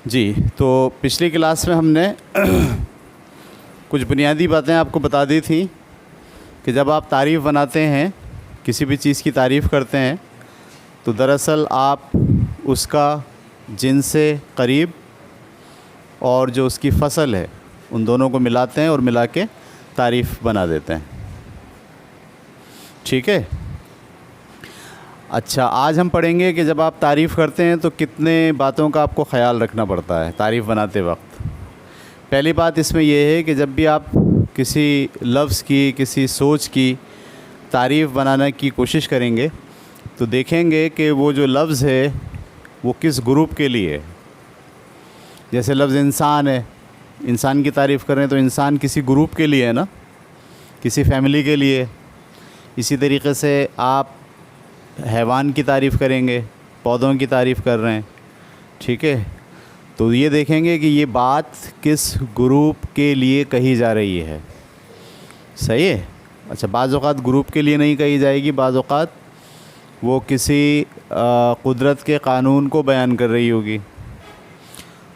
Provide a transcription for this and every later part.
جی، تو پچھلی کلاس میں ہم نے کچھ بنیادی باتیں آپ کو بتا دی تھیں کہ جب آپ تعریف بناتے ہیں، کسی بھی چیز کی تعریف کرتے ہیں، تو دراصل آپ اس کا جنس سے قریب اور جو اس کی فصل ہے ان دونوں کو ملاتے ہیں اور ملا کے تعریف بنا دیتے ہیں. ٹھیک ہے؟ اچھا، آج ہم پڑھیں گے کہ جب آپ تعریف کرتے ہیں تو کتنے باتوں کا آپ کو خیال رکھنا پڑتا ہے تعریف بناتے وقت. پہلی بات اس میں یہ ہے کہ جب بھی آپ کسی لفظ کی، کسی سوچ کی تعریف بنانے کی کوشش کریں گے تو دیکھیں گے کہ وہ جو لفظ ہے وہ کس گروپ کے لیے ہے. جیسے لفظ انسان ہے، انسان کی تعریف کریں تو انسان کسی گروپ کے لیے ہے نا، کسی فیملی کے لیے. اسی طریقے سے آپ حیوان کی تعریف کریں گے، پودوں کی تعریف کر رہے ہیں. ٹھیک ہے؟ تو یہ دیکھیں گے کہ یہ بات کس گروپ کے لیے کہی جا رہی ہے. صحیح ہے؟ اچھا، بعض اوقات گروپ کے لیے نہیں کہی جائے گی، بعض اوقات وہ کسی قدرت کے قانون کو بیان کر رہی ہوگی.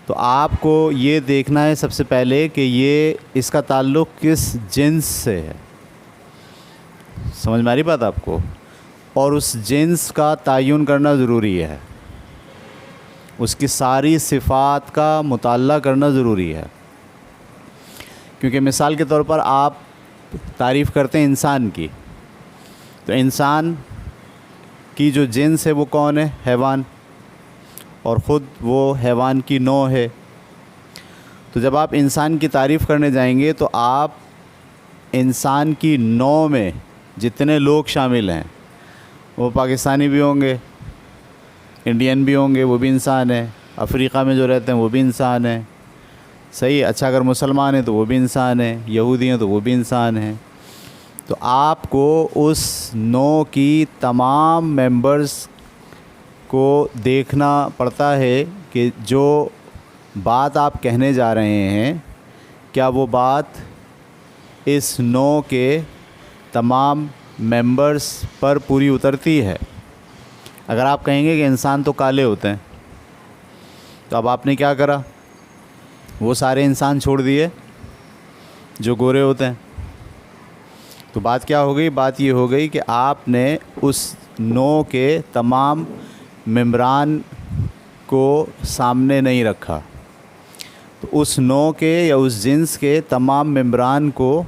تو آپ کو یہ دیکھنا ہے سب سے پہلے کہ یہ اس کا تعلق کس جنس سے ہے. سمجھ میں آ رہی بات آپ کو؟ اور اس جنس کا تعین کرنا ضروری ہے، اس کی ساری صفات کا مطالعہ کرنا ضروری ہے. کیونکہ مثال کے طور پر آپ تعریف کرتے ہیں انسان کی، تو انسان کی جو جنس ہے وہ کون ہے؟ حیوان، اور خود وہ حیوان کی نوع ہے. تو جب آپ انسان کی تعریف کرنے جائیں گے تو آپ انسان کی نوع میں جتنے لوگ شامل ہیں، وہ پاکستانی بھی ہوں گے، انڈین بھی ہوں گے، وہ بھی انسان ہیں. افریقہ میں جو رہتے ہیں وہ بھی انسان ہیں. صحیح ہے؟ اچھا، اگر مسلمان ہیں تو وہ بھی انسان ہیں، یہودی ہیں تو وہ بھی انسان ہیں. تو آپ کو اس نوع کی تمام ممبرز کو دیکھنا پڑتا ہے کہ جو بات آپ کہنے جا رہے ہیں کیا وہ بات اس نوع کے تمام ممبرز پر پوری اترتی ہے. اگر آپ کہیں گے کہ انسان تو کالے ہوتے ہیں، تو اب آپ نے کیا کرا؟ وہ سارے انسان چھوڑ دیے جو گورے ہوتے ہیں. تو بات کیا ہو گئی؟ بات یہ ہو گئی کہ آپ نے اس نوع کے تمام ممبران کو سامنے نہیں رکھا. تو اس نوع کے یا اس جنس کے تمام ممبران کو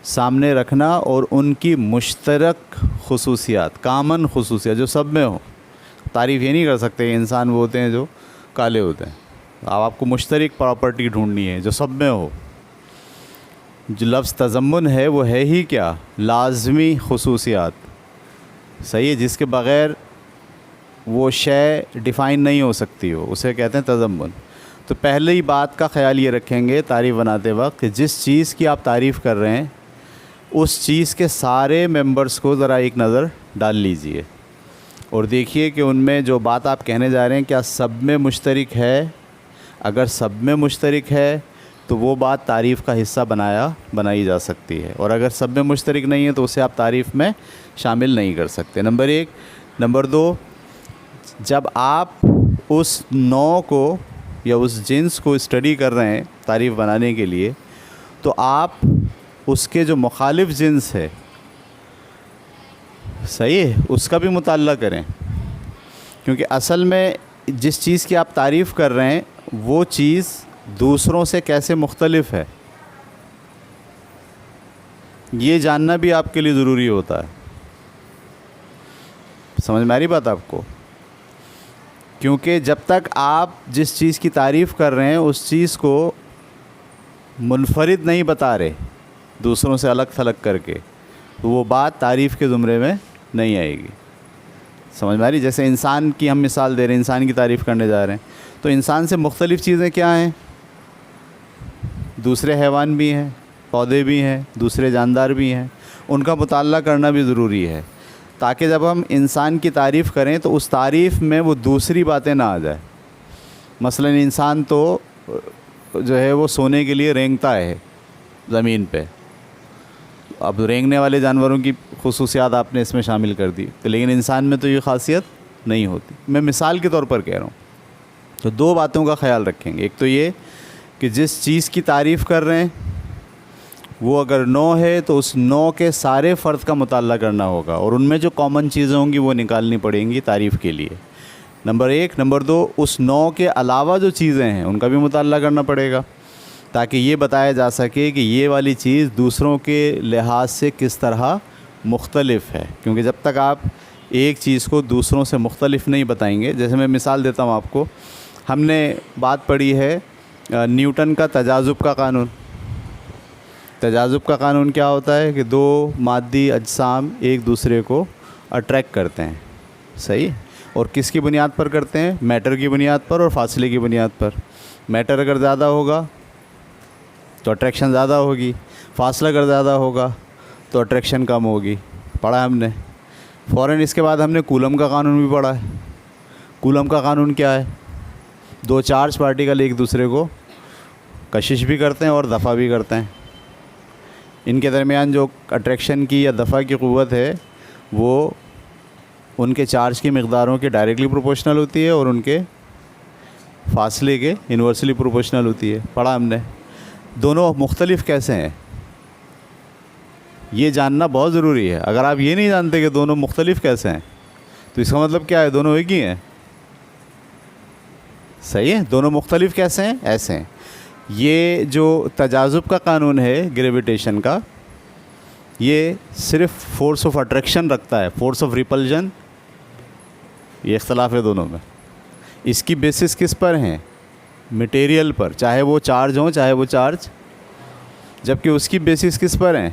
سامنے رکھنا اور ان کی مشترک خصوصیات، کامن خصوصیات جو سب میں ہو. تعریف یہ نہیں کر سکتے کہ انسان وہ ہوتے ہیں جو کالے ہوتے ہیں. اب آپ کو مشترک پراپرٹی ڈھونڈنی ہے جو سب میں ہو. جو لفظ تضمن ہے وہ ہے ہی کیا؟ لازمی خصوصیات. صحیح ہے؟ جس کے بغیر وہ شے ڈیفائن نہیں ہو سکتی ہو، اسے کہتے ہیں تضمن. تو پہلی بات کا خیال یہ رکھیں گے تعریف بناتے وقت کہ جس چیز کی آپ تعریف کر رہے ہیں اس چیز کے سارے ممبرز کو ذرا ایک نظر ڈال لیجئے اور دیکھیے کہ ان میں جو بات آپ کہنے جا رہے ہیں کیا سب میں مشترک ہے. اگر سب میں مشترک ہے تو وہ بات تعریف کا حصہ بنائی جا سکتی ہے، اور اگر سب میں مشترک نہیں ہے تو اسے آپ تعریف میں شامل نہیں کر سکتے. نمبر ایک. نمبر دو، جب آپ اس نوع کو یا اس جنس کو اسٹڈی کر رہے ہیں تعریف بنانے کے لیے تو آپ اس کے جو مخالف جنس ہے، صحیح ہے، اس کا بھی مطالعہ کریں. کیونکہ اصل میں جس چیز کی آپ تعریف کر رہے ہیں وہ چیز دوسروں سے کیسے مختلف ہے یہ جاننا بھی آپ کے لیے ضروری ہوتا ہے. سمجھ میں آ رہی بات آپ کو؟ کیونکہ جب تک آپ جس چیز کی تعریف کر رہے ہیں اس چیز کو منفرد نہیں بتا رہے دوسروں سے الگ تھلگ کر کے، تو وہ بات تعریف کے زمرے میں نہیں آئے گی. سمجھ میں آ رہی؟ جیسے انسان کی ہم مثال دے رہے ہیں، انسان کی تعریف کرنے جا رہے ہیں تو انسان سے مختلف چیزیں کیا ہیں؟ دوسرے حیوان بھی ہیں، پودے بھی ہیں، دوسرے جاندار بھی ہیں. ان کا مطالعہ کرنا بھی ضروری ہے تاکہ جب ہم انسان کی تعریف کریں تو اس تعریف میں وہ دوسری باتیں نہ آ جائیں. مثلا انسان تو جو ہے وہ سونے کے لیے رینگتا ہے زمین پہ. اب رینگنے والے جانوروں کی خصوصیات آپ نے اس میں شامل کر دی، لیکن انسان میں تو یہ خاصیت نہیں ہوتی. میں مثال کے طور پر کہہ رہا ہوں. تو دو باتوں کا خیال رکھیں گے. ایک تو یہ کہ جس چیز کی تعریف کر رہے ہیں وہ اگر نو ہے تو اس نو کے سارے فرد کا مطالعہ کرنا ہوگا اور ان میں جو کامن چیزیں ہوں گی وہ نکالنی پڑیں گی تعریف کے لیے. نمبر ایک. نمبر دو, اس نو کے علاوہ جو چیزیں ہیں ان کا بھی مطالعہ کرنا پڑے گا تاکہ یہ بتایا جا سکے کہ یہ والی چیز دوسروں کے لحاظ سے کس طرح مختلف ہے. کیونکہ جب تک آپ ایک چیز کو دوسروں سے مختلف نہیں بتائیں گے, جیسے میں مثال دیتا ہوں آپ کو, ہم نے بات پڑھی ہے نیوٹن کا تجاذب کا قانون. تجاذب کا قانون کیا ہوتا ہے کہ دو مادی اجسام ایک دوسرے کو اٹریکٹ کرتے ہیں, صحیح, اور کس کی بنیاد پر کرتے ہیں؟ میٹر کی بنیاد پر اور فاصلے کی بنیاد پر. میٹر اگر زیادہ ہوگا تو اٹریکشن زیادہ ہوگی, فاصلہ اگر زیادہ ہوگا تو اٹریکشن کم ہوگی. پڑھا ہم نے. فوراً اس کے بعد ہم نے کولم کا قانون بھی پڑھا ہے. کولم کا قانون کیا ہے؟ دو چارج پارٹیکل ایک دوسرے کو کشش بھی کرتے ہیں اور دفع بھی کرتے ہیں. ان کے درمیان جو اٹریکشن کی یا دفع کی قوت ہے وہ ان کے چارج کی مقداروں کے ڈائریکٹلی پروپورشنل ہوتی ہے اور ان کے فاصلے کے انورسلی پروپورشنل ہوتی ہے. پڑھا ہم نے. دونوں مختلف کیسے ہیں یہ جاننا بہت ضروری ہے. اگر آپ یہ نہیں جانتے کہ دونوں مختلف کیسے ہیں تو اس کا مطلب کیا ہے؟ دونوں ایک ہی ہیں. صحیح ہے. دونوں مختلف کیسے ہیں؟ ایسے ہیں. یہ جو تجاذب کا قانون ہے گریویٹیشن کا, یہ صرف فورس آف اٹریکشن رکھتا ہے, فورس آف ریپلجن یہ اختلاف ہے دونوں میں. اس کی بیسس کس پر ہیں؟ مٹیریل پر, چاہے وہ چارج ہوں چاہے وہ چارج, جبکہ اس کی بیسس کس پر ہیں؟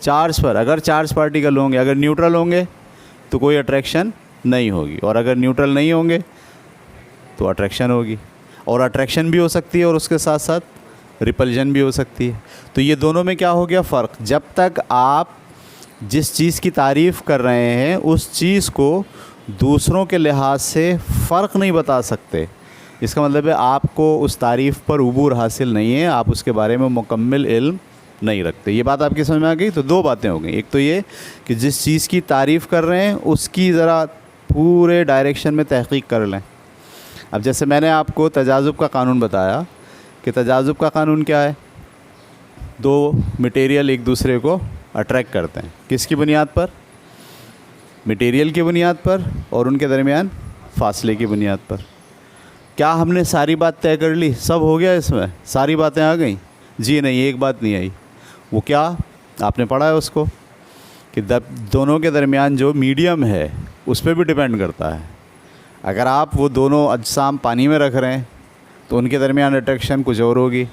چارج پر. اگر چارج پارٹیکل ہوں گے, اگر نیوٹرل ہوں گے تو کوئی اٹریکشن نہیں ہوگی, اور اگر نیوٹرل نہیں ہوں گے تو اٹریکشن ہوگی, اور اٹریکشن بھی ہو سکتی ہے اور اس کے ساتھ ساتھ ریپلجن بھی ہو سکتی ہے. تو یہ دونوں میں کیا ہو گیا فرق. جب تک آپ جس چیز کی تعریف کر رہے ہیں اس چیز کو دوسروں کے لحاظ سے فرق نہیں بتا سکتے, اس کا مطلب ہے آپ کو اس تعریف پر عبور حاصل نہیں ہے, آپ اس کے بارے میں مکمل علم نہیں رکھتے. یہ بات آپ کی سمجھ میں آ گئی. تو دو باتیں ہو گئیں. ایک تو یہ کہ جس چیز کی تعریف کر رہے ہیں اس کی ذرا پورے ڈائریکشن میں تحقیق کر لیں. اب جیسے میں نے آپ کو تجاذب کا قانون بتایا کہ تجاذب کا قانون کیا ہے؟ دو مٹیریل ایک دوسرے کو اٹریکٹ کرتے ہیں. کس کی بنیاد پر؟ مٹیریل کی بنیاد پر اور ان کے درمیان فاصلے کی بنیاد پر. کیا ہم نے ساری بات طے کر لی؟ سب ہو گیا اس میں؟ ساری باتیں آ گئیں؟ جی نہیں, ایک بات نہیں آئی. وہ کیا؟ آپ نے پڑھا ہے اس کو کہ دونوں کے درمیان جو میڈیم ہے اس پہ بھی ڈیپینڈ کرتا ہے. اگر آپ وہ دونوں اجسام پانی میں رکھ رہے ہیں تو ان کے درمیان اٹریکشن کچھ اور ہوگی.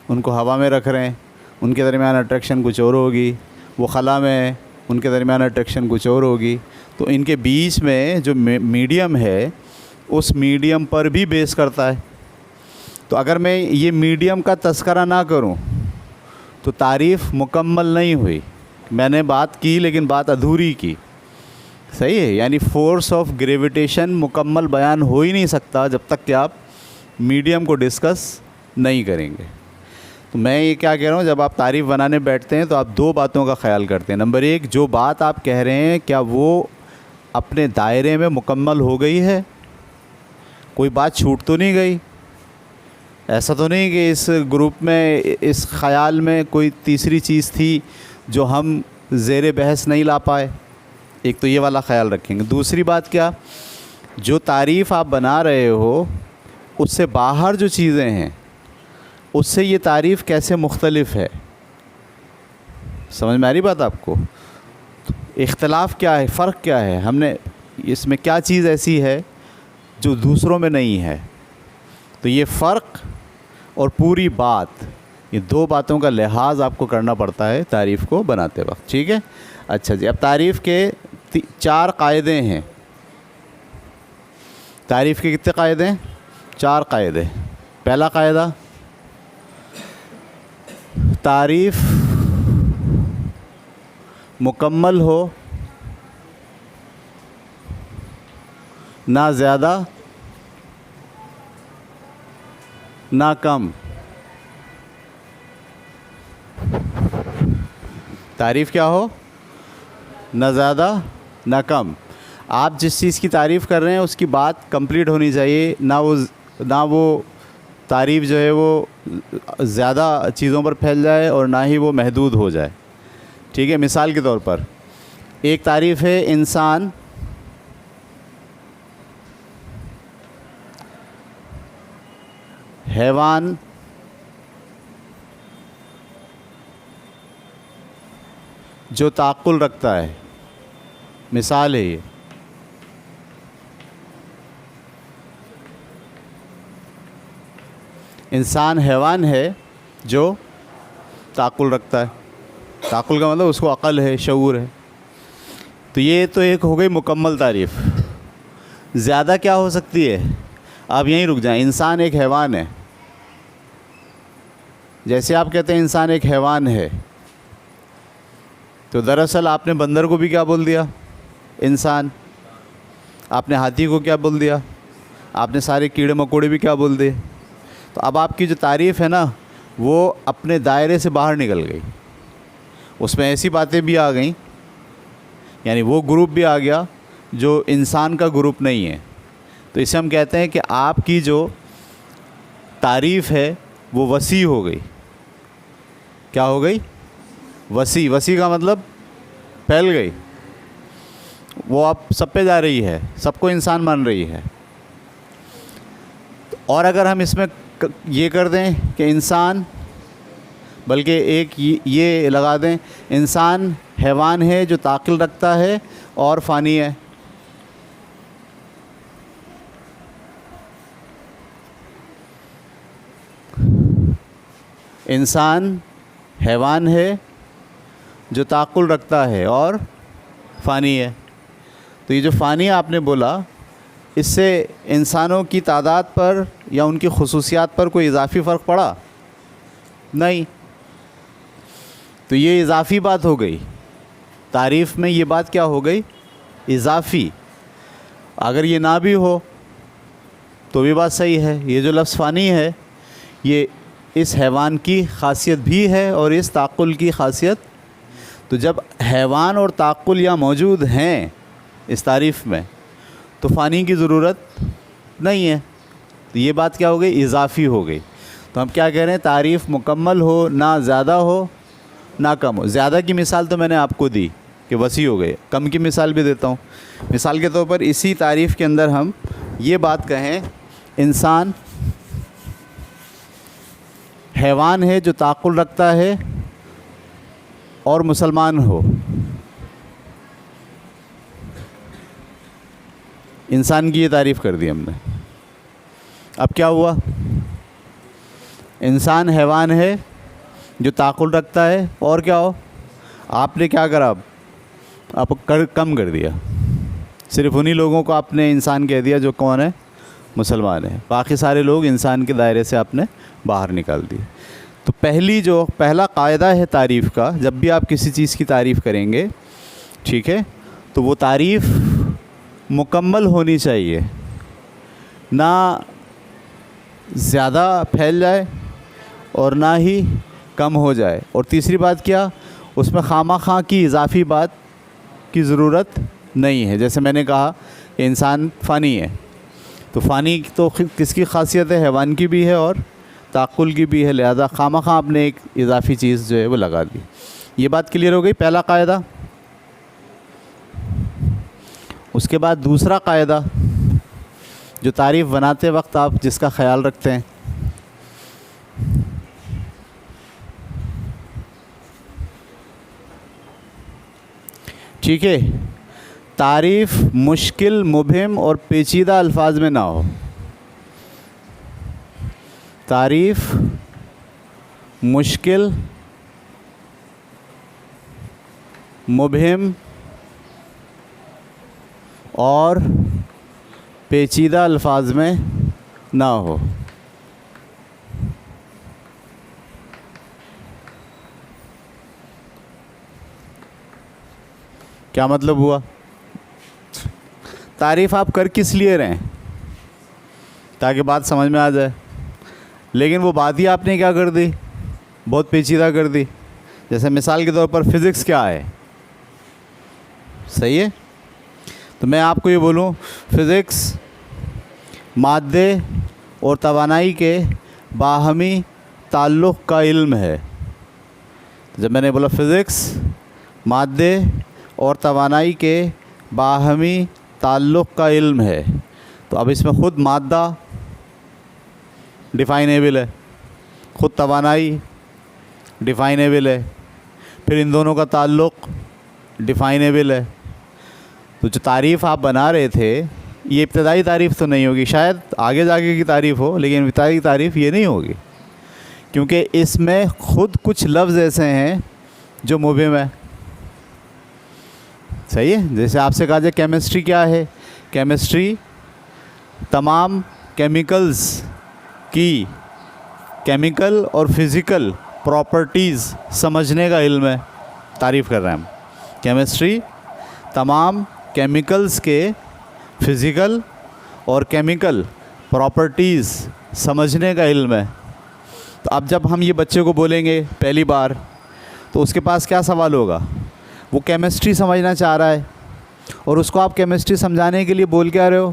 ان کو ہوا میں رکھ رہے ہیں ان کے درمیان اٹریکشن کچھ اور ہوگی. وہ خلا میں ہیں ان کے درمیان اٹریکشن کچھ اور ہوگی. تو ان کے بیچ میں جو میڈیم ہے اس میڈیم پر بھی بیس کرتا ہے. تو اگر میں یہ میڈیم کا تذکرہ نہ کروں تو تعریف مکمل نہیں ہوئی. میں نے بات کی لیکن بات ادھوری کی. صحیح ہے. یعنی فورس آف گریویٹیشن مکمل بیان ہو ہی نہیں سکتا جب تک کہ آپ میڈیم کو ڈسکس نہیں کریں گے. تو میں یہ کیا کہہ رہا ہوں, جب آپ تعریف بنانے بیٹھتے ہیں تو آپ دو باتوں کا خیال کرتے ہیں. نمبر ایک, جو بات آپ کہہ رہے ہیں کیا وہ اپنے دائرے میں مکمل ہو گئی ہے؟ کوئی بات چھوٹ تو نہیں گئی؟ ایسا تو نہیں کہ اس گروپ میں اس خیال میں کوئی تیسری چیز تھی جو ہم زیر بحث نہیں لا پائے؟ ایک تو یہ والا خیال رکھیں گے. دوسری بات کیا, جو تعریف آپ بنا رہے ہو اس سے باہر جو چیزیں ہیں اس سے یہ تعریف کیسے مختلف ہے؟ سمجھ میں آ رہی بات آپ کو؟ اختلاف کیا ہے, فرق کیا ہے, ہم نے اس میں کیا چیز ایسی ہے جو دوسروں میں نہیں ہے؟ تو یہ فرق اور پوری بات, یہ دو باتوں کا لحاظ آپ کو کرنا پڑتا ہے تعریف کو بناتے وقت. ٹھیک ہے. اچھا جی, اب تعریف کے 4 قاعدے ہیں. تعریف کے کتنے قاعدے ہیں؟ 4 قاعدے. پہلا قاعدہ, تعریف مکمل ہو نہ زیادہ نہ کم. تعریف کیا ہو؟ نہ زیادہ نہ کم. آپ جس چیز کی تعریف کر رہے ہیں اس کی بات کمپلیٹ ہونی چاہیے, نہ وہ نہ وہ تعریف جو ہے وہ زیادہ چیزوں پر پھیل جائے اور نہ ہی وہ محدود ہو جائے. ٹھیک ہے, مثال کے طور پر ایک تعریف ہے انسان حیوان جو تعقل رکھتا ہے. مثال ہے یہ, انسان حیوان ہے جو تعقل رکھتا ہے. تعقل کا مطلب اس کو عقل ہے, شعور ہے. تو یہ تو ایک ہو گئی مکمل تعریف. زیادہ کیا ہو سکتی ہے؟ آپ یہیں رک جائیں. انسان ایک حیوان ہے. جیسے آپ کہتے ہیں انسان ایک حیوان ہے, تو دراصل آپ نے بندر کو بھی کیا بول دیا؟ انسان. آپ نے ہاتھی کو کیا بول دیا؟ آپ نے سارے کیڑے مکوڑے بھی کیا بول دیے؟ تو اب آپ کی جو تعریف ہے نا وہ اپنے دائرے سے باہر نکل گئی. اس میں ایسی باتیں بھی آ گئیں, یعنی وہ گروپ بھی آ گیا جو انسان کا گروپ نہیں ہے. تو اسے ہم کہتے ہیں کہ آپ کی جو تعریف ہے وہ وسیع ہو گئی. کیا ہو گئی؟ وسیع. وسیع کا مطلب پھیل گئی. وہ اب سب پہ جا رہی ہے, سب کو انسان مان رہی ہے. اور اگر ہم اس میں یہ کر دیں کہ انسان, بلکہ ایک یہ لگا دیں انسان حیوان ہے جو تعقل رکھتا ہے اور فانی ہے. انسان حیوان ہے جو تعقل رکھتا ہے اور فانی ہے. تو یہ جو فانی آپ نے بولا, اس سے انسانوں کی تعداد پر یا ان کی خصوصیات پر کوئی اضافی فرق پڑا؟ نہیں. تو یہ اضافی بات ہو گئی. تعریف میں یہ بات کیا ہو گئی؟ اضافی. اگر یہ نہ بھی ہو تو بھی بات صحیح ہے. یہ جو لفظ فانی ہے یہ اس حیوان کی خاصیت بھی ہے اور اس تعقل کی خاصیت. تو جب حیوان اور تعقل یہاں موجود ہیں اس تعریف میں تو فانی کی ضرورت نہیں ہے. تو یہ بات کیا ہو گئی؟ اضافی ہو گئی. تو ہم کیا کہہ رہے ہیں؟ تعریف مکمل ہو, نہ زیادہ ہو نہ کم ہو. زیادہ کی مثال تو میں نے آپ کو دی کہ وسیع ہو گئے. کم کی مثال بھی دیتا ہوں. مثال کے طور پر اسی تعریف کے اندر ہم یہ بات کہیں انسان حیوان ہے جو تعقل رکھتا ہے اور مسلمان ہو. انسان کی یہ تعریف کر دی ہم نے. اب کیا ہوا؟ انسان حیوان ہے جو تعقل رکھتا ہے اور کیا ہو؟ آپ نے کیا کرا؟ آپ کم کر دیا. صرف انہی لوگوں کو آپ نے انسان کہہ دیا جو کون ہے؟ مسلمان ہے. باقی سارے لوگ انسان کے دائرے سے آپ نے باہر نکال دی. تو پہلا قاعدہ ہے تعریف کا, جب بھی آپ کسی چیز کی تعریف کریں گے, ٹھیک ہے, تو وہ تعریف مکمل ہونی چاہیے, نہ زیادہ پھیل جائے اور نہ ہی کم ہو جائے. اور تیسری بات کیا؟ اس میں خواہ خواہ کی اضافی بات کی ضرورت نہیں ہے. جیسے میں نے کہا کہ انسان فانی ہے, تو فانی تو کس کی خاصیت ہے؟ حیوان کی بھی ہے اور تعقل کی بھی ہے. لہذا خواہ خواہ آپ نے ایک اضافی چیز جو ہے وہ لگا دی. یہ بات کلیئر ہو گئی, پہلا قاعدہ. اس کے بعد دوسرا قاعدہ جو تعریف بناتے وقت آپ جس کا خیال رکھتے ہیں, ٹھیک ہے, تعریف مشکل, مبہم اور پیچیدہ الفاظ میں نہ ہو. تعریف مشکل, مبہم اور پیچیدہ الفاظ میں نہ ہو. کیا مطلب ہوا؟ تعریف آپ کر کس لیے رہے ہیں؟ تاکہ بات سمجھ میں آ جائے. لیکن وہ بات ہی آپ نے کیا کر دی؟ بہت پیچیدہ کر دی. جیسے مثال کے طور پر فزکس کیا ہے؟ صحیح ہے. تو میں آپ کو یہ بولوں فزکس مادے اور توانائی کے باہمی تعلق کا علم ہے. جب میں نے بولا فزکس مادے اور توانائی کے باہمی تعلق کا علم ہے، تو اب اس میں خود مادہ ڈیفائنیبل ہے، خود توانائی ڈیفائنیبل ہے، پھر ان دونوں کا تعلق ڈیفائنیبل ہے. تو جو تعریف آپ بنا رہے تھے یہ ابتدائی تعریف تو نہیں ہوگی، شاید آگے جا کے کی تعریف ہو، لیکن ابتدائی تعریف یہ نہیں ہوگی، کیونکہ اس میں خود کچھ لفظ ایسے ہیں جو مبہم ہے. صحیح ہے. جیسے آپ سے کہا جائے کیمسٹری کیا ہے، کیمسٹری تمام کیمیکلز کی کیمیکل اور فزیکل پراپرٹیز سمجھنے کا علم ہے. تعریف کر رہے ہیں ہم. کیمسٹری تمام کیمیکلز کے فزیکل اور کیمیکل پراپرٹیز سمجھنے کا علم ہے. تو اب جب ہم یہ بچے کو بولیں گے پہلی بار تو اس کے پاس کیا سوال ہوگا؟ وہ کیمسٹری سمجھنا چاہ رہا ہے اور اس کو آپ کیمسٹری سمجھانے کے لیے بول کے آ رہے ہو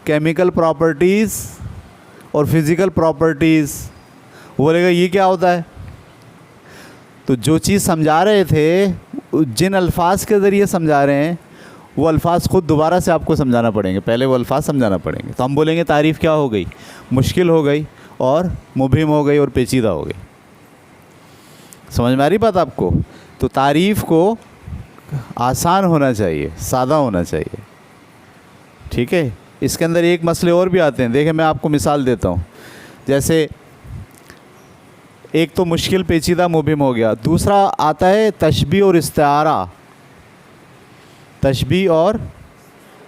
کیمیکل پراپرٹیز اور فزیکل پراپرٹیز. وہ بولے گا یہ کیا ہوتا ہے؟ تو جو چیز سمجھا رہے تھے، جن الفاظ کے ذریعے سمجھا رہے ہیں، وہ الفاظ خود دوبارہ سے آپ کو سمجھانا پڑیں گے. پہلے وہ الفاظ سمجھانا پڑیں گے. تو ہم بولیں گے تعریف کیا ہو گئی؟ مشکل ہو گئی اور مبہم ہو گئی اور پیچیدہ ہو گئی. سمجھ میں آ رہی بات آپ کو؟ تو تعریف کو آسان ہونا چاہیے، سادہ ہونا چاہیے. ٹھیک ہے. اس کے اندر ایک مسئلے اور بھی آتے ہیں. دیکھیں میں آپ کو مثال دیتا ہوں. جیسے ایک تو مشکل پیچیدہ مبہم ہو گیا، دوسرا آتا ہے تشبیہ اور استعارہ. تشبیہ اور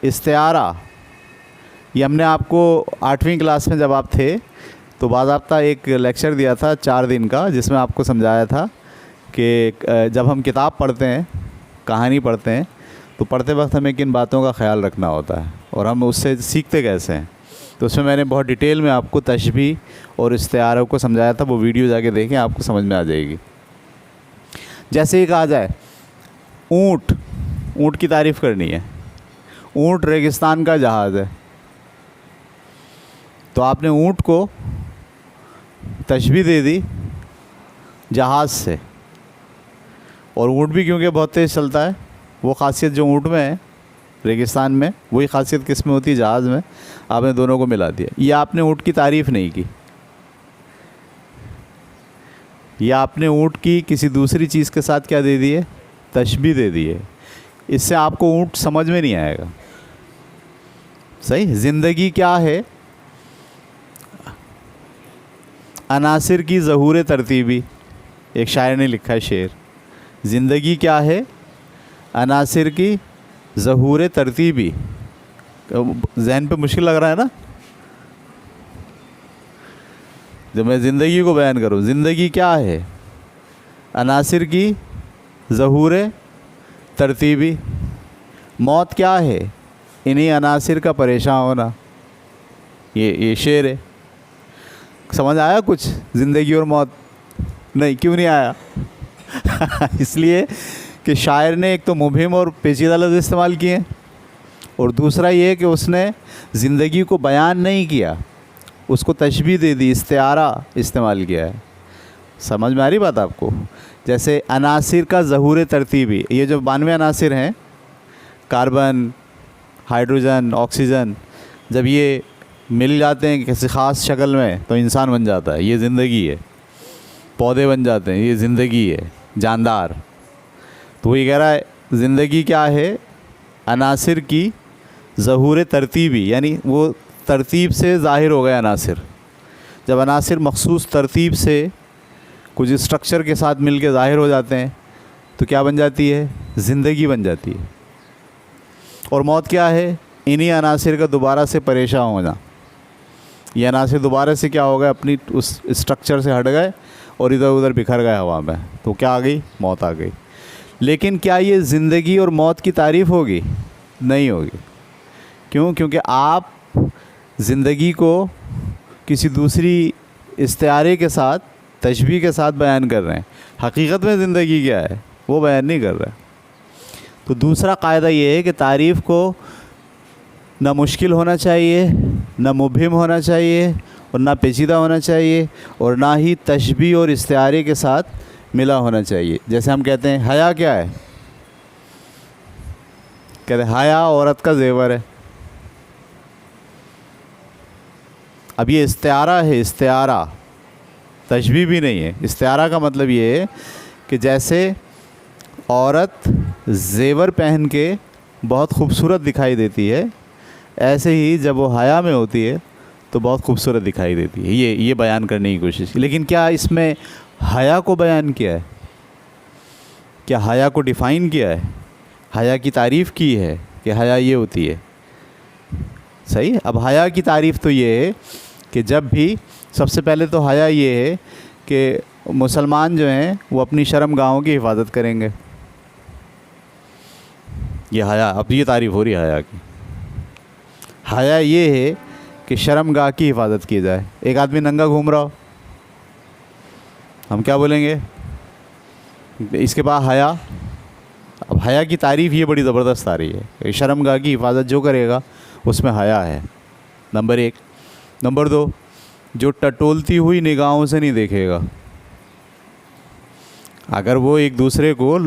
استعارہ یہ ہم نے آپ کو 8ویں کلاس میں جب آپ تھے تو باضابطہ ایک لیکچر دیا تھا 4 دن کا، جس میں آپ کو سمجھایا تھا کہ جب ہم کتاب پڑھتے ہیں، کہانی پڑھتے ہیں، تو پڑھتے وقت ہمیں کن باتوں کا خیال رکھنا ہوتا ہے اور ہم اس سے سیکھتے کیسے ہیں. تو اس میں میں نے بہت ڈیٹیل میں آپ کو تشبیہ اور استعارہ کو سمجھایا تھا. وہ ویڈیو جا کے دیکھیں، آپ کو سمجھ میں آ جائے گی. جیسے ہی کہا جائے اونٹ، اونٹ کی تعریف کرنی ہے. اونٹ ریگستان کا جہاز ہے. تو آپ نے اونٹ کو تشبیہ دے دی جہاز سے، اور اونٹ بھی کیونکہ بہت تیز چلتا ہے، وہ خاصیت جو اونٹ میں ہے ریگستان میں، وہی خاصیت کس میں ہوتی ہے؟ جہاز میں. آپ نے دونوں کو ملا دیا. یہ آپ نے اونٹ کی تعریف نہیں کی، یہ آپ نے اونٹ کی کسی دوسری چیز کے ساتھ کیا دے دی ہے؟ تشبیہ دے دی ہے. اس سے آپ کو اونٹ سمجھ میں نہیں آئے گا. صحیح. زندگی کیا ہے؟ عناصر کی ظہور ترتیبی. ایک شاعر نے لکھا ہے شعر. زندگی کیا ہے؟ عناصر کی ظہور ترتیبی. ذہن پہ مشکل لگ رہا ہے نا جب میں زندگی کو بیان کروں؟ زندگی کیا ہے؟ عناصر کی ظہور ترتیبی. موت کیا ہے؟ انہی عناصر کا پریشان ہونا. یہ شعر ہے. سمجھ آیا کچھ؟ زندگی اور موت؟ نہیں. کیوں نہیں آیا؟ اس لیے کہ شاعر نے ایک تو مبہم اور پیچیدہ لفظ استعمال کیے، اور دوسرا یہ کہ اس نے زندگی کو بیان نہیں کیا، اس کو تشبیہ دے دی، استعارہ استعمال کیا ہے. سمجھ میں آ رہی بات آپ کو؟ جیسے عناصر کا ظہور ترتیبی. یہ جو 92 عناصر ہیں، کاربن، ہائیڈروجن، آکسیجن، جب یہ مل جاتے ہیں کسی خاص شکل میں تو انسان بن جاتا ہے. یہ زندگی ہے. پودے بن جاتے ہیں. یہ زندگی ہے. جاندار. تو وہ یہ کہہ رہا ہے زندگی کیا ہے؟ عناصر کی ظہور ترتیبی، یعنی وہ ترتیب سے ظاہر ہو گئے عناصر. جب عناصر مخصوص ترتیب سے کچھ اسٹرکچر کے ساتھ مل کے ظاہر ہو جاتے ہیں تو کیا بن جاتی ہے؟ زندگی بن جاتی ہے. اور موت کیا ہے؟ انہی عناصر کا دوبارہ سے پریشان ہونا. یہ عناصر دوبارہ سے کیا ہو گئے؟ اپنی اس اسٹرکچر سے ہٹ گئے اور ادھر ادھر بکھر گئے ہوا میں. تو کیا آ گئی؟ موت آ گئی. لیکن کیا یہ زندگی اور موت کی تعریف ہوگی؟ نہیں ہوگی. کیوں؟ کیونکہ آپ زندگی کو کسی دوسری استعارے کے ساتھ، تشبیہ کے ساتھ بیان کر رہے ہیں. حقیقت میں زندگی کیا ہے وہ بیان نہیں کر رہے. تو دوسرا قاعدہ یہ ہے کہ تعریف کو نہ مشکل ہونا چاہیے، نہ مبہم ہونا چاہیے، اور نہ پیچیدہ ہونا چاہیے اور نہ ہی تشبیہ اور استعارے کے ساتھ ملا ہونا چاہیے. جیسے ہم کہتے ہیں حیا کیا ہے؟ کہتے ہیں حیا عورت کا زیور ہے. اب یہ استعارہ ہے، استعارہ، تشبیہ بھی نہیں ہے. استعارہ کا مطلب یہ ہے کہ جیسے عورت زیور پہن کے بہت خوبصورت دکھائی دیتی ہے، ایسے ہی جب وہ حیا میں ہوتی ہے تو بہت خوبصورت دکھائی دیتی ہے. یہ بیان کرنے کی کوشش کی. لیکن کیا اس میں حیا کو بیان کیا ہے؟ کیا حیا کو ڈیفائن کیا ہے؟ حیا کی تعریف کی ہے کہ حیا یہ ہوتی ہے؟ صحیح. اب حیا کی تعریف تو یہ ہے کہ جب بھی سب سے پہلے تو حیا یہ ہے کہ مسلمان جو ہیں وہ اپنی شرم گاہوں کی حفاظت کریں گے. یہ حیا، اب یہ تعریف ہو رہی ہے حیا کی. حیا یہ ہے کہ شرم گاہ کی حفاظت کی جائے. ایک آدمی ننگا گھوم رہا ہو، ہم کیا بولیں گے؟ اس کے بعد حیا. اب حیا کی تعریف یہ بڑی زبردست آ رہی ہے کہ شرم گاہ کی حفاظت جو کرے گا اس میں حیا ہے. نمبر 1. نمبر 2، جو ٹٹولتی ہوئی نگاہوں سے نہیں دیکھے گا. اگر وہ ایک دوسرے کو،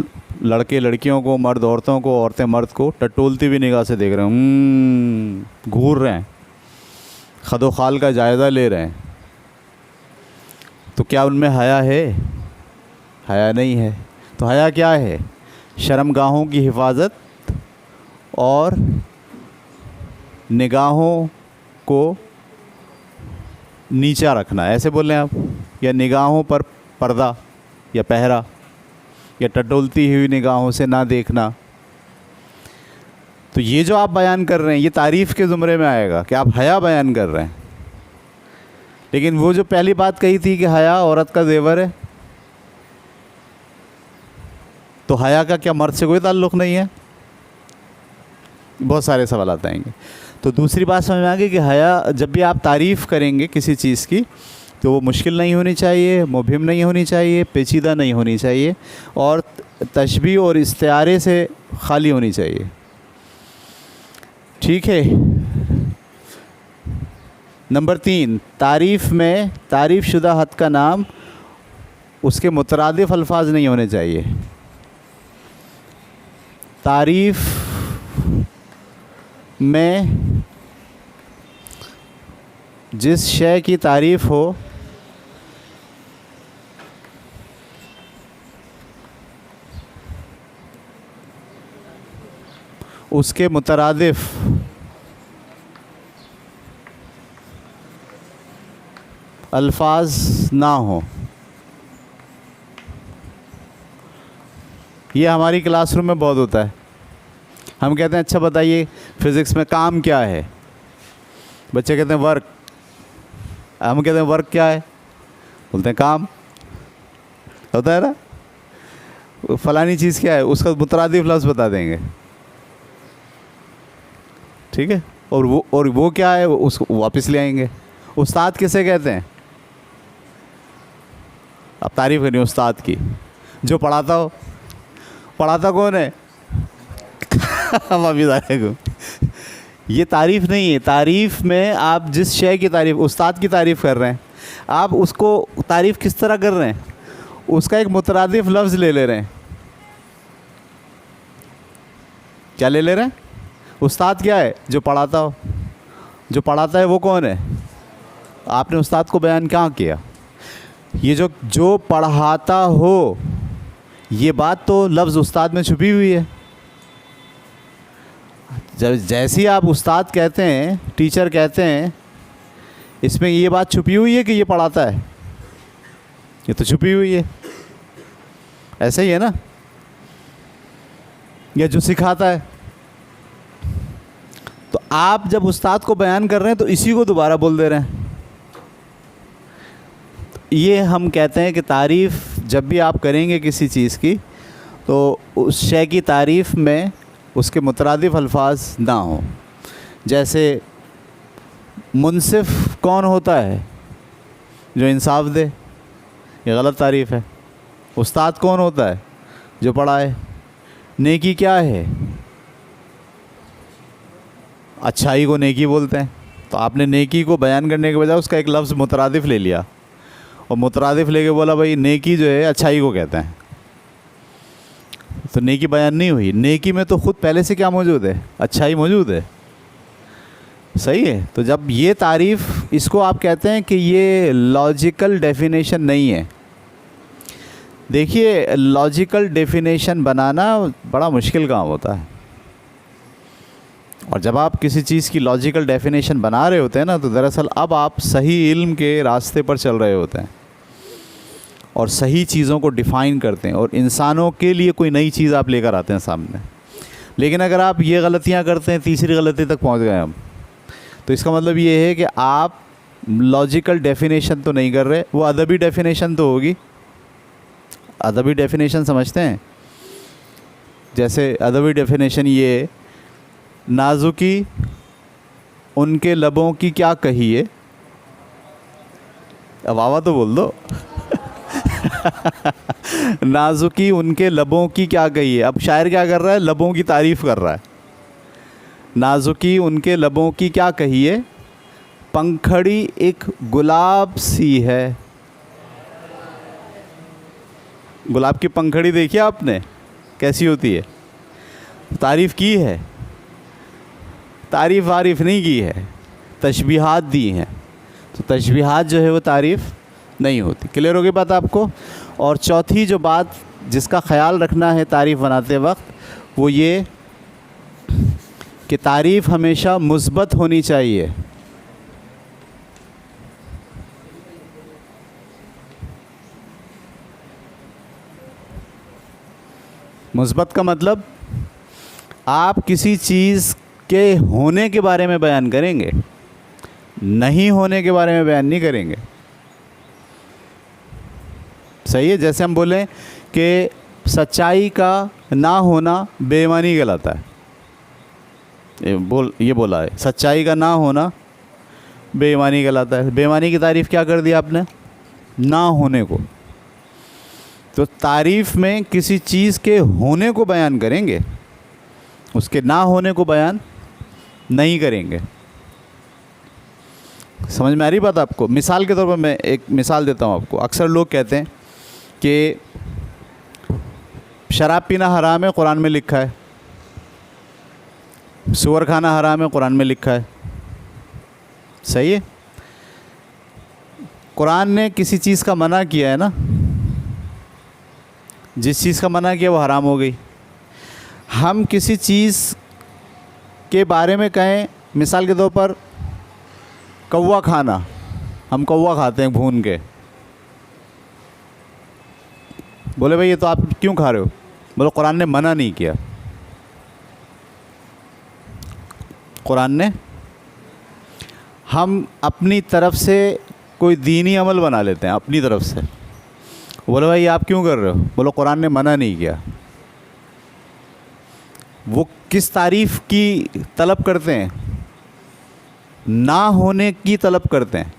لڑکے لڑکیوں کو، مرد عورتوں کو، عورتیں مرد کو ٹٹولتی ہوئی نگاہ سے دیکھ رہے ہیں، گھور رہے ہیں، خد و خال کا جائزہ لے رہے ہیں، تو کیا ان میں حیا ہے؟ حیا نہیں ہے. تو حیا کیا ہے؟ شرم گاہوں کی حفاظت اور نگاہوں کو نیچا رکھنا. ایسے بول رہے ہیں آپ، یا نگاہوں پر پردہ یا پہرا، یا ٹٹولتی ہوئی نگاہوں سے نہ دیکھنا. تو یہ جو آپ بیان کر رہے ہیں یہ تعریف کے زمرے میں آئے گا کہ آپ حیا بیان کر رہے ہیں. لیکن وہ جو پہلی بات کہی تھی کہ حیا عورت کا زیور ہے، تو حیا کا کیا مرد سے کوئی تعلق نہیں ہے؟ بہت سارے سوالات آئیں گے. تو دوسری بات سمجھ میں آ گئی کہ حیا جب بھی آپ تعریف کریں گے کسی چیز کی تو وہ مشکل نہیں ہونی چاہیے، مبہم نہیں ہونی چاہیے، پیچیدہ نہیں ہونی چاہیے، اور تشبیہ اور استعارے سے خالی ہونی چاہیے. ٹھیک ہے. نمبر 3، تعریف میں تعریف شدہ حد کا نام اس کے مترادف الفاظ نہیں ہونے چاہیے. تعریف میں جس شے کی تعریف ہو اس کے مترادف الفاظ نہ ہوں. یہ ہماری کلاس روم میں بہت ہوتا ہے. ہم کہتے ہیں اچھا بتائیے فزکس میں کام کیا ہے؟ بچے کہتے ہیں ورک. ہم کہتے ہیں ورک کیا ہے؟ بولتے ہیں کام. ہوتا ہے نا. فلانی چیز کیا ہے؟ اس کا مترادف لفظ بتا دیں گے. ٹھیک ہے. اور وہ کیا ہے اس کو واپس لے آئیں گے. استاد کسے کہتے ہیں؟ اب تعریف کرنی استاد کی، جو پڑھاتا ہو. پڑھاتا کون ہے؟ یہ تعریف نہیں ہے. تعریف میں آپ جس شے کی تعریف، استاد کی تعریف کر رہے ہیں، آپ اس کو تعریف کس طرح کر رہے ہیں؟ اس کا ایک مترادف لفظ لے لے رہے ہیں. کیا لے لے رہے ہیں؟ استاد کیا ہے؟ جو پڑھاتا ہو. جو پڑھاتا ہے وہ کون ہے؟ آپ نے استاد کو بیان کہاں کیا؟ یہ جو پڑھاتا ہو، یہ بات تو لفظ استاد میں چھپی ہوئی ہے. جیسی آپ استاد کہتے ہیں، ٹیچر کہتے ہیں، اس میں یہ بات چھپی ہوئی ہے کہ یہ پڑھاتا ہے. یہ تو چھپی ہوئی ہے. ایسے ہی ہے نا. یا جو سکھاتا ہے. تو آپ جب استاد کو بیان کر رہے ہیں تو اسی کو دوبارہ بول دے رہے ہیں. یہ ہم کہتے ہیں کہ تعریف جب بھی آپ کریں گے کسی چیز کی تو اس شے کی تعریف میں اس کے مترادف الفاظ نہ ہوں. جیسے منصف کون ہوتا ہے؟ جو انصاف دے. یہ غلط تعریف ہے. استاد کون ہوتا ہے؟ جو پڑھائے. نیکی کیا ہے؟ اچھائی کو نیکی بولتے ہیں. تو آپ نے نیکی کو بیان کرنے کے بجائے اس کا ایک لفظ مترادف لے لیا اور مترادف لے کے بولا بھائی نیکی جو ہے اچھائی کو کہتے ہیں، تو نیکی بیان نہیں ہوئی۔ نیکی میں تو خود پہلے سے کیا موجود ہے؟ اچھائی موجود ہے، صحیح ہے۔ تو جب یہ تعریف، اس کو آپ کہتے ہیں کہ یہ لاجیکل ڈیفینیشن نہیں ہے۔ دیکھیے لاجیکل ڈیفینیشن بنانا بڑا مشکل کام ہوتا ہے، اور جب آپ کسی چیز کی لاجیکل ڈیفینیشن بنا رہے ہوتے ہیں نا، تو دراصل اب آپ صحیح علم کے راستے پر چل رہے ہوتے ہیں اور صحیح چیزوں کو ڈیفائن کرتے ہیں، اور انسانوں کے لیے کوئی نئی چیز آپ لے کر آتے ہیں سامنے۔ لیکن اگر آپ یہ غلطیاں کرتے ہیں، تیسری غلطی تک پہنچ گئے ہم، تو اس کا مطلب یہ ہے کہ آپ لاجیکل ڈیفینیشن تو نہیں کر رہے، وہ ادبی ڈیفینیشن تو ہوگی۔ ادبی ڈیفینیشن سمجھتے ہیں؟ جیسے ادبی ڈیفینیشن یہ، نازکی ان کے لبوں کی کیا کہیے، اب آوا تو بول دو نازکی ان کے لبوں کی کیا کہیے۔ اب شاعر کیا کر رہا ہے؟ لبوں کی تعریف کر رہا ہے۔ نازکی ان کے لبوں کی کیا کہیے، پنکھڑی ایک گلاب سی ہے۔ گلاب کی پنکھڑی دیکھیے آپ نے کیسی ہوتی ہے؟ تعریف کی ہے، تعریف وارف نہیں کی ہے، تشبیہات دی ہیں۔ تو تشبیہات جو ہے وہ تعریف نہیں ہوتی۔ کلیئر ہوگی بات آپ کو؟ اور چوتھی جو بات جس کا خیال رکھنا ہے تعریف بناتے وقت، وہ یہ کہ تعریف ہمیشہ مثبت ہونی چاہیے۔ مثبت کا مطلب آپ کسی چیز کے ہونے کے بارے میں بیان کریں گے، نہیں ہونے کے بارے میں بیان نہیں کریں گے، صحیح ہے؟ جیسے ہم بولیں کہ سچائی کا نہ ہونا بے ایمانی کہلاتا ہے، یہ بولا ہے سچائی کا نہ ہونا بے ایمانی کہلاتا ہے۔ بے ایمانی کی تعریف کیا کر دی آپ نے؟ نہ ہونے کو۔ تو تعریف میں کسی چیز کے ہونے کو بیان کریں گے، اس کے نہ ہونے کو بیان نہیں کریں گے۔ سمجھ میں آ رہی بات آپ کو؟ مثال کے طور پر میں ایک مثال دیتا ہوں آپ کو۔ اکثر لوگ کہتے ہیں کہ شراب پینا حرام ہے، قرآن میں لکھا ہے، سور کھانا حرام ہے، قرآن میں لکھا ہے، صحیح ہے؟ قرآن نے کسی چیز کا منع کیا ہے نا، جس چیز کا منع کیا وہ حرام ہو گئی۔ ہم کسی چیز کے بارے میں کہیں، مثال کے طور پر کوا کھانا، ہم کوا کھاتے ہیں بھون کے، بولے بھائی یہ تو آپ کیوں کھا رہے ہو؟ بولے قرآن نے منع نہیں کیا۔ قرآن نے، ہم اپنی طرف سے کوئی دینی عمل بنا لیتے ہیں اپنی طرف سے، بولے بھائی آپ کیوں کر رہے ہو؟ بولو قرآن نے منع نہیں کیا۔ وہ کس تعریف کی طلب کرتے ہیں؟ نہ ہونے کی طلب کرتے ہیں،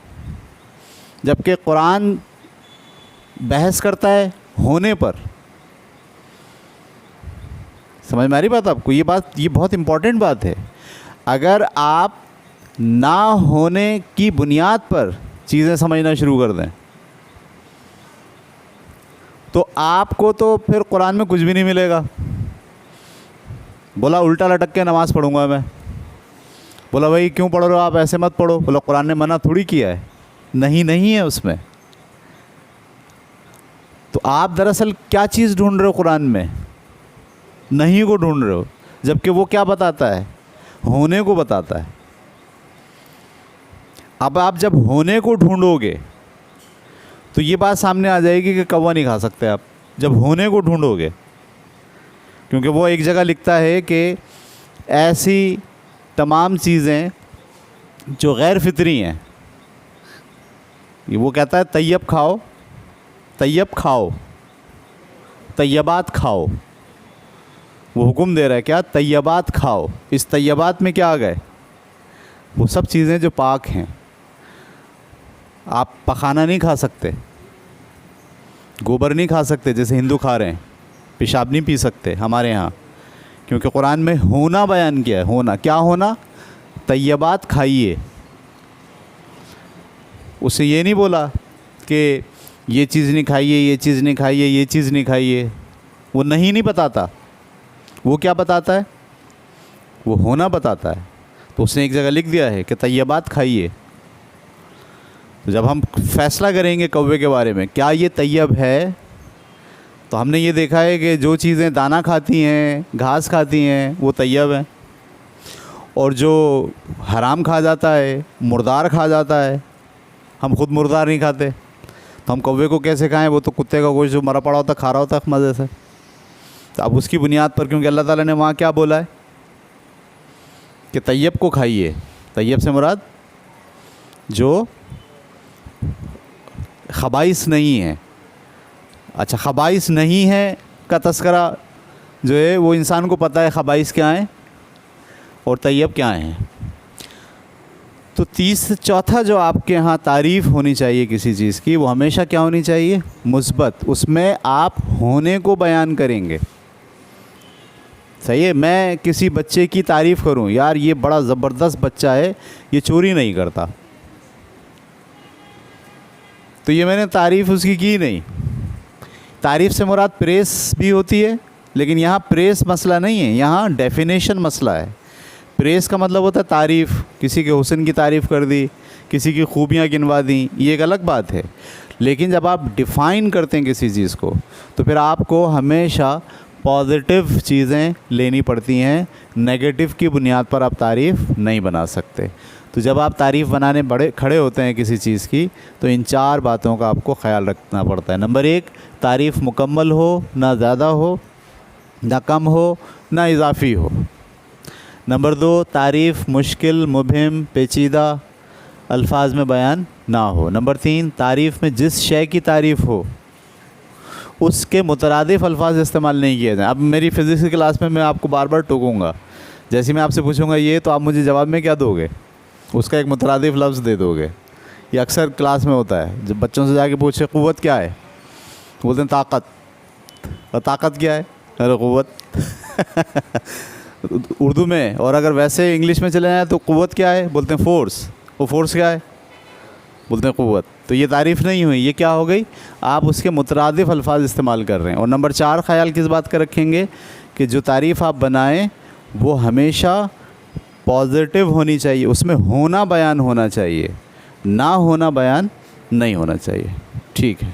جبکہ قرآن بحث کرتا ہے ہونے پر۔ سمجھ میں آ رہی بات آپ کو؟ یہ بہت امپورٹنٹ بات ہے۔ اگر آپ نہ ہونے کی بنیاد پر چیزیں سمجھنا شروع کر دیں تو آپ کو تو پھر قرآن میں کچھ بھی نہیں ملے گا۔ بولا الٹا لٹک کے نماز پڑھوں گا میں، بولا بھائی کیوں پڑھ رہے ہو آپ؟ ایسے مت پڑھو۔ بولا قرآن نے منع تھوڑی کیا ہے، نہیں ہے اس میں۔ تو آپ دراصل کیا چیز ڈھونڈ رہے ہو قرآن میں؟ نہیں کو ڈھونڈ رہے ہو، جبکہ وہ کیا بتاتا ہے؟ ہونے کو بتاتا ہے۔ اب آپ جب ہونے کو ڈھونڈو گے تو یہ بات سامنے آ جائے گی کہ کوا نہیں کھا سکتے آپ، جب ہونے کو ڈھونڈو گے، کیونکہ وہ ایک جگہ لکھتا ہے کہ ایسی تمام چیزیں جو غیر فطری ہیں، وہ کہتا ہے طیب کھاؤ، طیب کھاؤ، طیبات کھاؤ۔ وہ حکم دے رہا ہے کیا؟ طیبات کھاؤ۔ اس طیبات میں کیا آ گئے؟ وہ سب چیزیں جو پاک ہیں۔ آپ پخانہ نہیں کھا سکتے، گوبر نہیں کھا سکتے جیسے ہندو کھا رہے ہیں، پیشاب نہیں پی سکتے ہمارے ہاں، کیونکہ قرآن میں ہونا بیان کیا ہے۔ ہونا کیا ہونا؟ طیبات کھائیے، اسے یہ نہیں بولا کہ یہ چیز نہیں کھائیے، یہ چیز نہیں کھائیے، یہ چیز نہیں کھائیے. وہ نہیں بتاتا. وہ کیا بتاتا ہے؟ وہ ہونا بتاتا ہے. تو اس نے ایک جگہ لکھ دیا ہے کہ طیبات کھائیے. تو جب ہم فیصلہ کریں گے کوے کے بارے میں کیا یہ طیب ہے، تو ہم نے یہ دیکھا ہے کہ جو چیزیں دانہ کھاتی ہیں، گھاس کھاتی ہیں، وہ طیب ہیں. اور جو حرام کھا جاتا ہے، مردار کھا جاتا ہے، ہم خود مردار نہیں کھاتے، تو ہم کوے کو کیسے کھائیں؟ وہ تو کتے کا گوشت جو مرا پڑا ہوتا کھا رہا ہوتا ہے مزے سے. تو اب اس کی بنیاد پر، کیونکہ اللہ تعالیٰ نے وہاں کیا بولا ہے کہ طیب کو کھائیے. طیب سے مراد جو خبائث نہیں ہے. اچھا، خبائث نہیں ہے کا تذکرہ جو ہے وہ انسان کو پتہ ہے خبائث کیا ہیں اور طیب کیا ہیں. تو چوتھا جو آپ کے ہاں تعریف ہونی چاہیے کسی چیز کی، وہ ہمیشہ کیا ہونی چاہیے؟ مثبت. اس میں آپ ہونے کو بیان کریں گے. صحیح ہے. میں کسی بچے کی تعریف کروں، یار یہ بڑا زبردست بچہ ہے، یہ چوری نہیں کرتا، تو یہ میں نے تعریف اس کی نہیں. تعریف سے مراد پریس بھی ہوتی ہے، لیکن یہاں پریس مسئلہ نہیں ہے، یہاں ڈیفینیشن مسئلہ ہے. پریس کا مطلب ہوتا ہے تعریف، کسی کے حسن کی تعریف کر دی، کسی کی خوبیاں گنوا دیں، یہ ایک الگ بات ہے. لیکن جب آپ ڈیفائن کرتے ہیں کسی چیز کو، تو پھر آپ کو ہمیشہ پازیٹیو چیزیں لینی پڑتی ہیں. نیگیٹو کی بنیاد پر آپ تعریف نہیں بنا سکتے. تو جب آپ تعریف بنانے کھڑے ہوتے ہیں کسی چیز کی، تو ان 4 باتوں کا آپ کو خیال رکھنا پڑتا ہے. نمبر 1، تعریف مکمل ہو، نہ زیادہ ہو، نہ کم ہو، نہ اضافی ہو. نمبر 2، تعریف مشکل، مبہم، پیچیدہ الفاظ میں بیان نہ ہو. نمبر 3، تعریف میں جس شے کی تعریف ہو اس کے مترادف الفاظ استعمال نہیں کیے جائیں. اب میری فزکس کی کلاس میں آپ کو بار بار ٹوکوں گا. جیسے میں آپ سے پوچھوں گا یہ، تو آپ مجھے جواب میں کیا دو گے؟ اس کا ایک مترادف لفظ دے دو گے. یہ اکثر کلاس میں ہوتا ہے. جب بچوں سے جا کے پوچھے قوت کیا ہے، بولتے ہیں طاقت. اور طاقت کیا ہے؟ ارے قوت. اردو میں. اور اگر ویسے انگلش میں چلے جائیں تو قوت کیا ہے؟ بولتے ہیں فورس. وہ فورس کیا ہے؟ بولتے ہیں قوت. تو یہ تعریف نہیں ہوئی، یہ کیا ہو گئی؟ آپ اس کے مترادف الفاظ استعمال کر رہے ہیں. اور نمبر 4 خیال کس بات کا رکھیں گے کہ جو تعریف آپ بنائیں وہ ہمیشہ پازیٹیو ہونی چاہیے. اس میں ہونا بیان ہونا چاہیے، نہ ہونا بیان نہیں ہونا چاہیے. ٹھیک ہے.